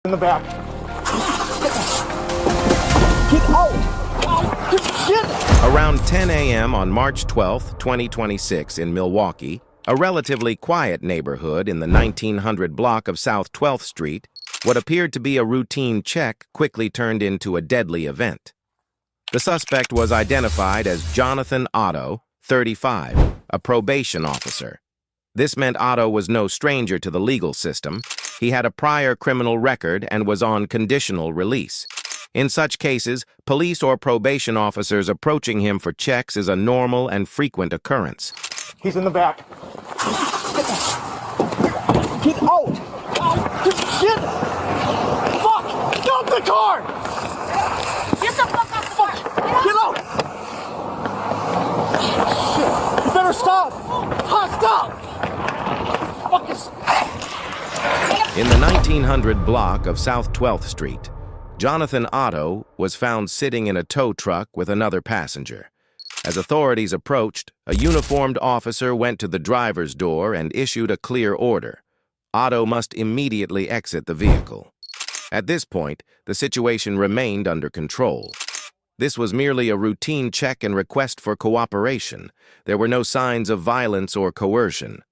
In the back. Get out! Around 10 a.m. on March 12, 2026 in Milwaukee, a relatively quiet neighborhood in the 1900 block of South 12th Street, what appeared to be a routine check quickly turned into a deadly event. The suspect was identified as Jonathan Otto, 35, a probation officer. This meant Otto was no stranger to the legal system. He had a prior criminal record and was on conditional release. In such cases, police or probation officers approaching him for checks is a normal and frequent occurrence. He's in the back. Get out! Get! Fuck! Get out the car! Get the fuck out the car! Get out! Shit! You better stop! Stop! In the 1900 block of South 12th Street, Jonathan Otto was found sitting in a tow truck with another passenger. As authorities approached, a uniformed officer went to the driver's door and issued a clear order. Otto must immediately exit the vehicle. At this point, the situation remained under control. This was merely a routine check and request for cooperation. There were no signs of violence or coercion.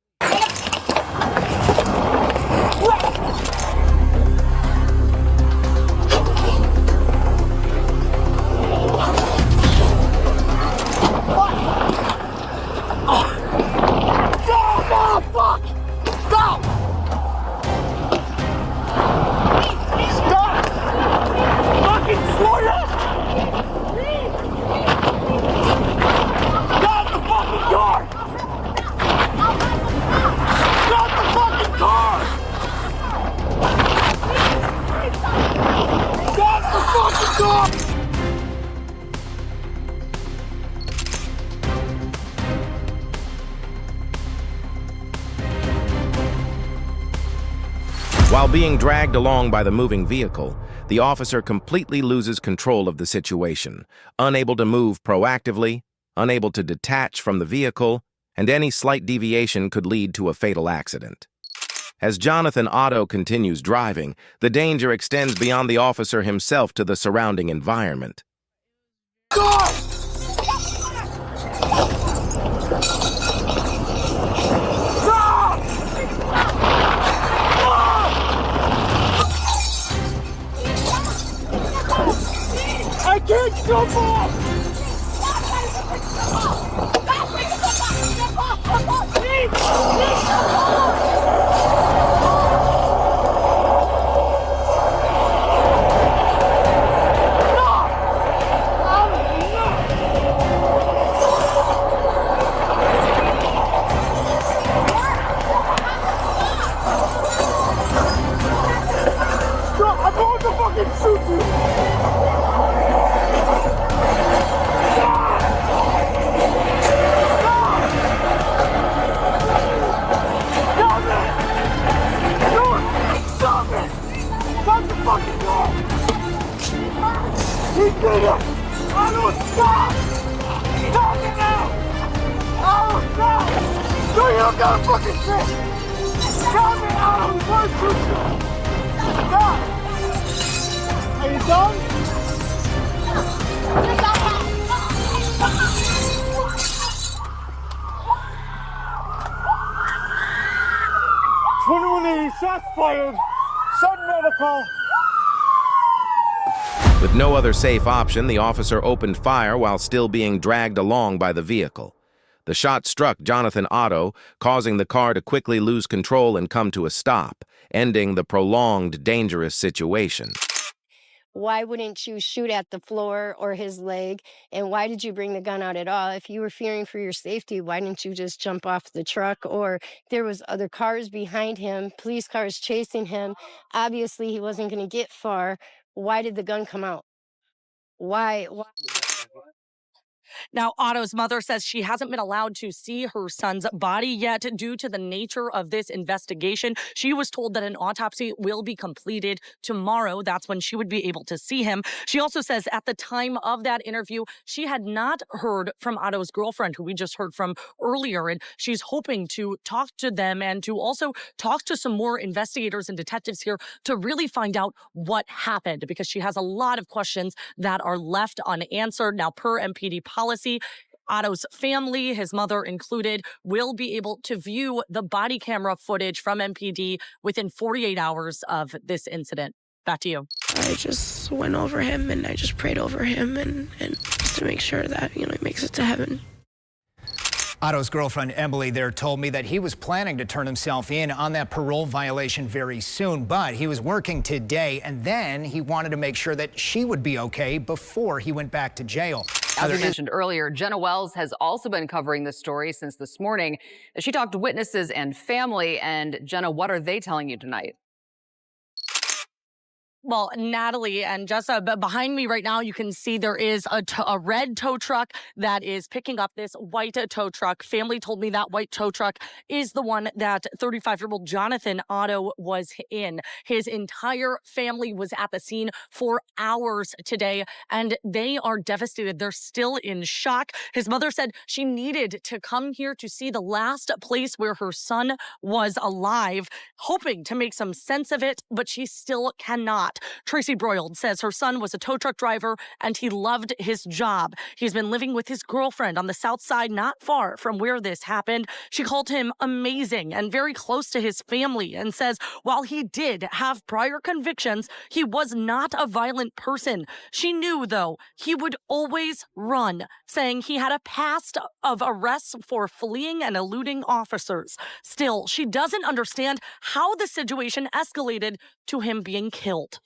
While being dragged along by the moving vehicle, the officer completely loses control of the situation, unable to move proactively, unable to detach from the vehicle, and any slight deviation could lead to a fatal accident. As Jonathan Otto continues driving, the danger extends beyond the officer himself to the surrounding environment. I can't jump off! I'm going to fucking shoot you! He did it! Otto, stop! Stop it now! Otto, stop! No, you don't got a fucking shit! Stop it, Otto! One, two, three! Stop! Are you done? 2180, shots fired! Sudden medical! With no other safe option, the officer opened fire while still being dragged along by the vehicle. The shot struck Jonathan Otto, causing the car to quickly lose control and come to a stop, ending the prolonged, dangerous situation. Why wouldn't you shoot at the floor or his leg? And why did you bring the gun out at all? If you were fearing for your safety, why didn't you just jump off the truck? Or there was other cars behind him, police cars chasing him. Obviously, he wasn't going to get far. Why did the gun come out? Why? Now, Otto's mother says she hasn't been allowed to see her son's body yet due to the nature of this investigation. She was told that an autopsy will be completed tomorrow. That's when she would be able to see him. She also says at the time of that interview, she had not heard from Otto's girlfriend, who we just heard from earlier, and she's hoping to talk to them and to also talk to some more investigators and detectives here to really find out what happened, because she has a lot of questions that are left unanswered. Now, per MPD policy, Otto's family, his mother included, will be able to view the body camera footage from MPD within 48 hours of this incident. Back to you. I just went over him and I just prayed over him and just to make sure that, he makes it to heaven. Otto's girlfriend, Emily, there told me that he was planning to turn himself in on that parole violation very soon, but he was working today, and then he wanted to make sure that she would be okay before he went back to jail. As we mentioned earlier, Jenna Wells has also been covering this story since this morning. She talked to witnesses and family. And Jenna, what are they telling you tonight? Well, Natalie and Jessa, behind me right now, you can see there is a red tow truck that is picking up this white tow truck. Family told me that white tow truck is the one that 35-year-old Jonathan Otto was in. His entire family was at the scene for hours today, and they are devastated. They're still in shock. His mother said she needed to come here to see the last place where her son was alive, hoping to make some sense of it, but she still cannot. Tracy Broyld says her son was a tow truck driver and he loved his job. He's been living with his girlfriend on the south side, not far from where this happened. She called him amazing and very close to his family, and says while he did have prior convictions, he was not a violent person. She knew, though, he would always run, saying he had a past of arrests for fleeing and eluding officers. Still, she doesn't understand how the situation escalated to him being killed.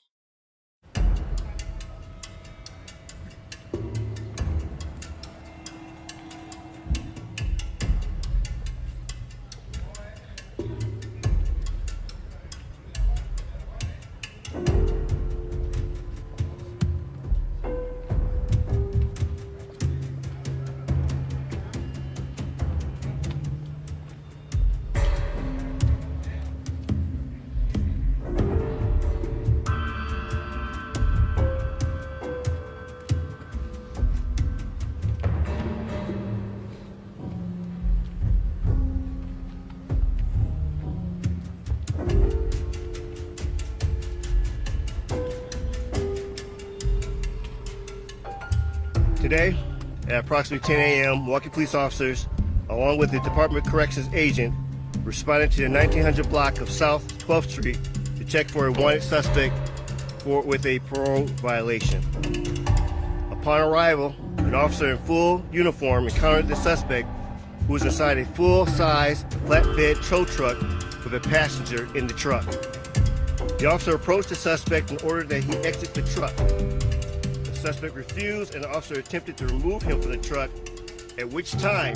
Today, at approximately 10 a.m., Milwaukee police officers, along with the Department of Corrections agent, responded to the 1900 block of South 12th Street to check for a wanted suspect with a parole violation. Upon arrival, an officer in full uniform encountered the suspect, who was inside a full-size flatbed tow truck with a passenger in the truck. The officer approached the suspect and ordered that he exit the truck. The suspect refused, and the officer attempted to remove him from the truck, at which time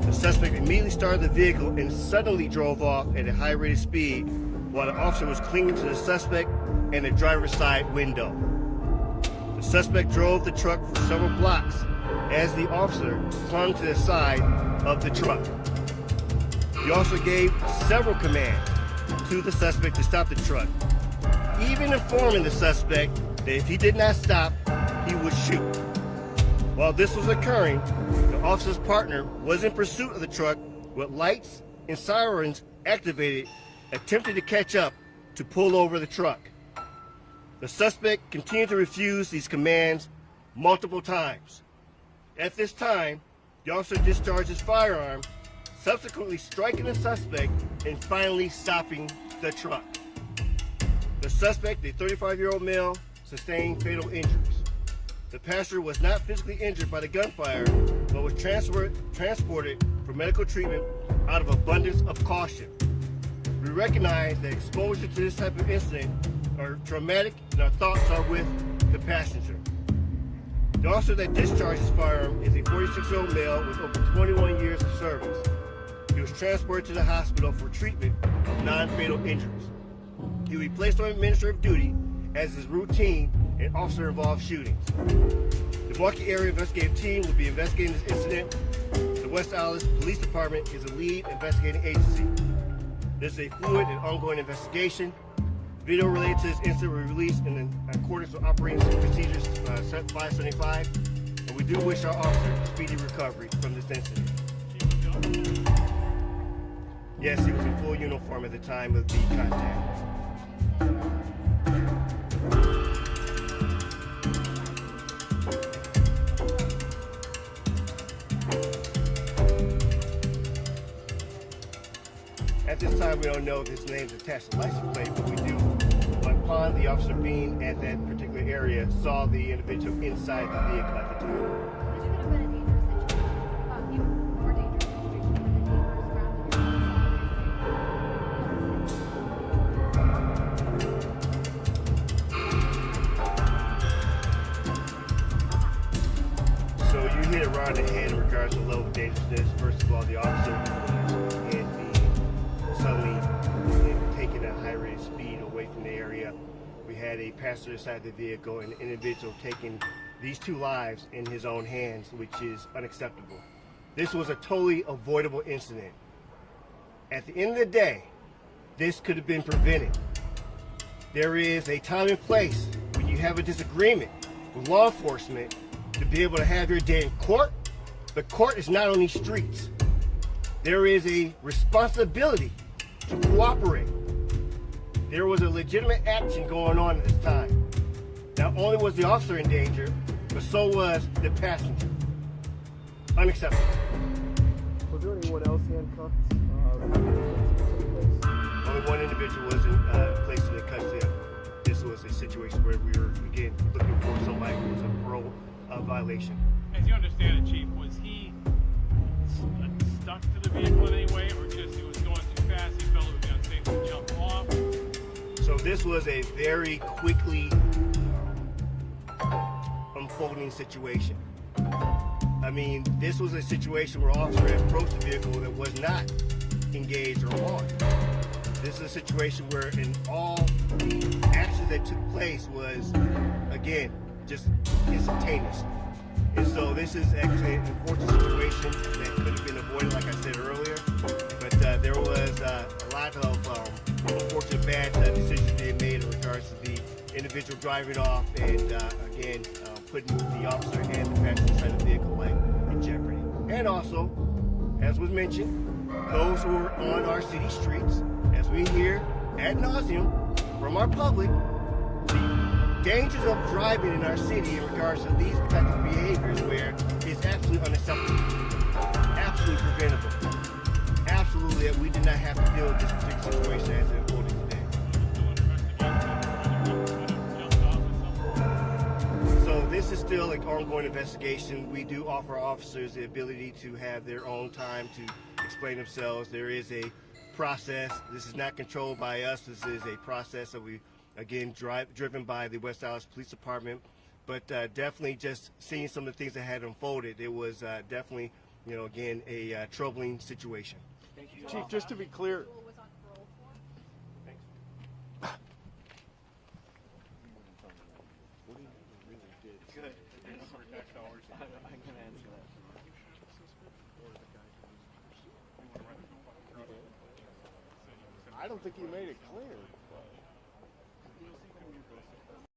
the suspect immediately started the vehicle and suddenly drove off at a high rate of speed while the officer was clinging to the suspect and the driver's side window. The suspect drove the truck for several blocks as the officer clung to the side of the truck. The officer gave several commands to the suspect to stop the truck, even informing the suspect that if he did not stop, he would shoot. While this was occurring, the officer's partner was in pursuit of the truck with lights and sirens activated, attempting to catch up to pull over the truck. The suspect continued to refuse these commands multiple times. At this time, the officer discharged his firearm, subsequently striking the suspect and finally stopping the truck. The suspect, a 35-year-old male, sustained fatal injuries. The passenger was not physically injured by the gunfire, but was transported for medical treatment out of abundance of caution. We recognize that exposure to this type of incident are traumatic, and our thoughts are with the passenger. The officer that discharged his firearm is a 46-year-old male with over 21 years of service. He was transported to the hospital for treatment of non-fatal injuries. He will be placed on administrative duty as is routine and officer-involved shootings. The Milwaukee Area Investigative Team will be investigating this incident. The West Allis Police Department is the lead investigating agency. This is a fluid and ongoing investigation. Video related to this incident will be released in accordance with operating procedures 575, and we do wish our officer a speedy recovery from this incident. Yes, he was in full uniform at the time of the contact. At this time, we don't know if his name's attached to the license plate, but we do, upon the officer being at that particular area, saw the individual inside the vehicle at the time. So you hit it right on the head in regards to the level of dangerousness. First of all, the officer had suddenly taking a high rate of speed away from the area. We had a passenger inside the vehicle and an individual taking these two lives in his own hands, which is unacceptable. This was a totally avoidable incident. At the end of the day, this could have been prevented. There is a time and place when you have a disagreement with law enforcement to be able to have your day in court. The court is not on these streets. There is a responsibility to cooperate. There was a legitimate action going on at this time. Not only was the officer in danger, but so was the passenger. Unacceptable. Was there anyone else handcuffed? Only one individual was placed in the custody. This was a situation where we were, again, looking for somebody who was a parole violation. As you understand it, Chief, was he stuck to the vehicle in any way, or just he was going too fast, he felt it would be unsafe to jump off? So this was a very quickly unfolding situation. I mean, this was a situation where officer had approached the vehicle that was not engaged or armed. This is a situation where in all the actions that took place was, again, just instantaneous. And so this is actually an unfortunate situation that could have been avoided, like I said earlier. But there was a lot of unfortunate bad decisions being made in regards to the individual driving off and, again, putting the officer and the passenger inside the vehicle life in jeopardy. And also, as was mentioned, those who are on our city streets, as we hear ad nauseum from our public, the dangers of driving in our city in regards to these type of behaviors where it's absolutely unacceptable, absolutely preventable. Absolutely, that we did not have to deal with this particular situation as it unfolded today. So this is still an ongoing investigation. We do offer officers the ability to have their own time to explain themselves. There is a process. This is not controlled by us. This is a process that we, again, driven by the West Allis Police Department. But definitely just seeing some of the things that had unfolded, it was definitely, you know, again, a troubling situation. Chief, just to be clear. I don't think he made it clear.